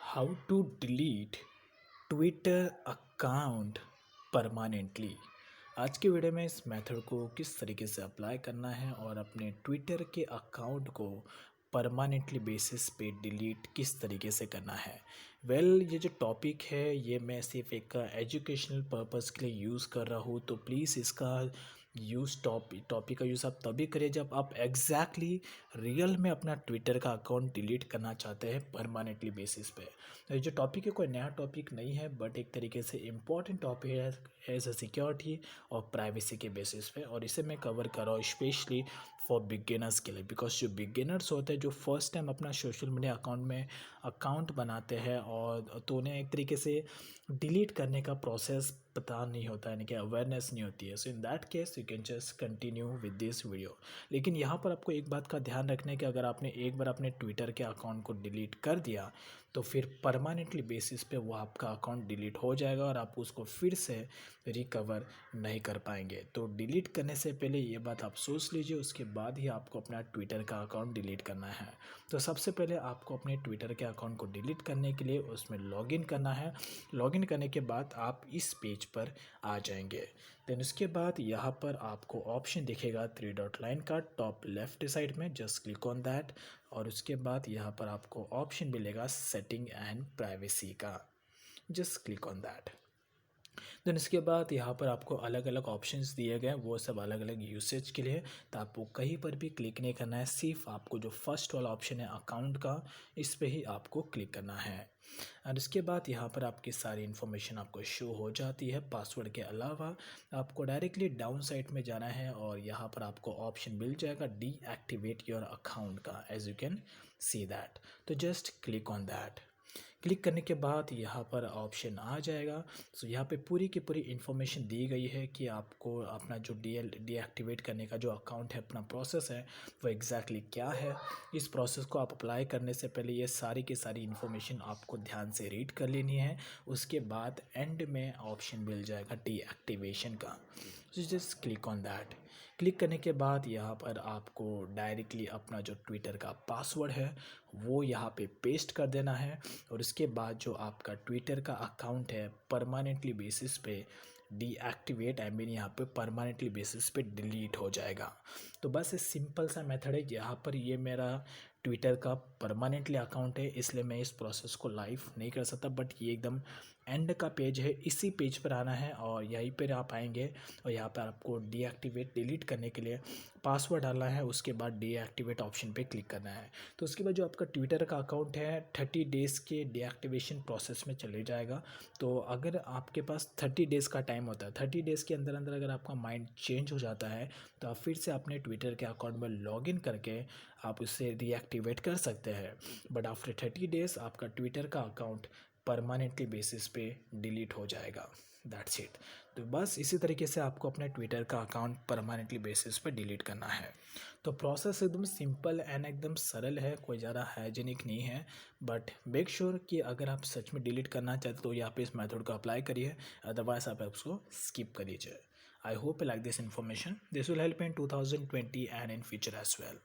How to delete Twitter account permanently. आज के video में इस मेथड को किस तरीके से अप्लाई करना है और अपने ट्विटर के अकाउंट को परमानेंटली बेसिस पे डिलीट किस तरीके से करना है। ये जो टॉपिक है ये मैं सिर्फ एक एजुकेशनल पर्पस के लिए यूज़ कर रहा हूँ, तो प्लीज़ इसका टॉपिक का यूज़ आप तभी करिए जब आप एग्जैक्टली रियल में अपना ट्विटर का अकाउंट डिलीट करना चाहते हैं परमानेंटली बेसिस पे। तो ये जो टॉपिक है कोई नया टॉपिक नहीं है, बट एक तरीके से इम्पॉर्टेंट टॉपिक है एज अ सिक्योरिटी और प्राइवेसी के बेसिस पे, और इसे मैं कवर कर रहा हूँ स्पेशली फॉर बिगिनर्स के लिए। बिकॉज जो बिगिनर्स होते हैं जो फर्स्ट टाइम अपना सोशल मीडिया अकाउंट में अकाउंट बनाते हैं और तो उन्हें एक तरीके से डिलीट करने का प्रोसेस पता नहीं होता है, यानी कि अवेयरनेस नहीं होती है। So in that case you can just continue with this video. लेकिन यहाँ पर आपको एक बात का ध्यान रखना है कि अगर आपने एक बार अपने ट्विटर के अकाउंट को डिलीट कर दिया तो फिर परमानेंटली बेसिस पे वो आपका अकाउंट डिलीट हो जाएगा और आप उसको फिर से रिकवर नहीं कर पाएंगे। तो डिलीट करने से पहले ये बात आप सोच लीजिए, उसके बाद ही आपको अपना ट्विटर का अकाउंट डिलीट करना है। तो सबसे पहले आपको अपने ट्विटर के अकाउंट को डिलीट करने के लिए उसमें लॉगिन करना है। लॉगिन करने के बाद आप इस पेज पर आ जाएंगे। देन उसके बाद यहाँ पर आपको ऑप्शन दिखेगा 3 डॉट लाइन का टॉप लेफ्ट साइड में, जस्ट क्लिक ऑन दैट। और उसके बाद यहाँ पर आपको ऑप्शन मिलेगा सेटिंग एंड प्राइवेसी का, just click on that. Then इसके बाद यहाँ पर आपको अलग अलग ऑप्शंस दिए गए हैं, वो सब अलग अलग यूसेज के लिए। तो आपको कहीं पर भी क्लिक नहीं करना है, सिर्फ आपको जो फर्स्ट वाला ऑप्शन है अकाउंट का, इस पे ही आपको क्लिक करना है। और इसके बाद यहाँ पर आपकी सारी इन्फॉर्मेशन आपको शो हो जाती है। पासवर्ड के अलावा आपको डायरेक्टली डाउन साइड में जाना है और यहाँ पर आपको ऑप्शन मिल जाएगा डीएक्टिवेट योर अकाउंट का, as you can see that. तो just click on that. Click करने के बाद यहाँ पर ऑप्शन आ जाएगा। सो यहाँ पे पूरी की पूरी इन्फॉर्मेशन दी गई है कि आपको अपना जो डीएक्टिवेट करने का जो अकाउंट है, अपना प्रोसेस है, वो एग्जैक्टली क्या है। इस प्रोसेस को आप अप्लाई करने से पहले ये सारी की सारी इन्फॉर्मेशन आपको ध्यान से रीड कर लेनी है। उसके बाद एंड में ऑप्शन मिल जाएगा डीएक्टिवेशन का, so just click on that. Click करने के बाद यहाँ पर आपको डायरेक्टली अपना जो ट्विटर का पासवर्ड है वो यहाँ पे पेस्ट कर देना है। और उसके बाद जो आपका ट्विटर का अकाउंट है परमानेंटली बेसिस पे डीएक्टिवेट, आई मीन यहाँ पे परमानेंटली बेसिस पे डिलीट हो जाएगा। तो बस एक सिंपल सा मेथड है। यहाँ पर ये मेरा ट्विटर का परमानेंटली अकाउंट है, इसलिए मैं इस प्रोसेस को लाइव नहीं कर सकता, बट ये एकदम एंड का पेज है, इसी पेज पर आना है और यहीं पर आप आएंगे और यहाँ पर आपको डीएक्टिवेट डिलीट करने के लिए पासवर्ड डालना है। उसके बाद डीएक्टिवेट ऑप्शन पे क्लिक करना है। तो उसके बाद जो आपका ट्विटर का अकाउंट है 30 डेज़ के डीएक्टिवेशन प्रोसेस में चले जाएगा। तो अगर आपके पास 30 डेज़ का टाइम होता है, 30 डेज़ के अंदर अंदर अगर आपका माइंड चेंज हो जाता है तो आप फिर से अपने ट्विटर के अकाउंट में लॉगिन करके आप उसे डीएक्टिवेट कर सकते हैं। बट आफ्टर 30 डेज़ आपका ट्विटर का अकाउंट परमानेंटली बेसिस पे डिलीट हो जाएगा। That's it. तो बस इसी तरीके से आपको अपने ट्विटर का अकाउंट परमानेंटली बेसिस पे डिलीट करना है। तो प्रोसेस एकदम सिंपल एंड एकदम सरल है, कोई ज़्यादा हाइजीनिक नहीं है। बट मेक श्योर कि अगर आप सच में डिलीट करना चाहते तो यहाँ पे इस मेथड को अप्लाई करिए, अदरवाइज आप उसको स्किप कर लीजिए। I hope you like this information. This will help in 2020 and in future as well.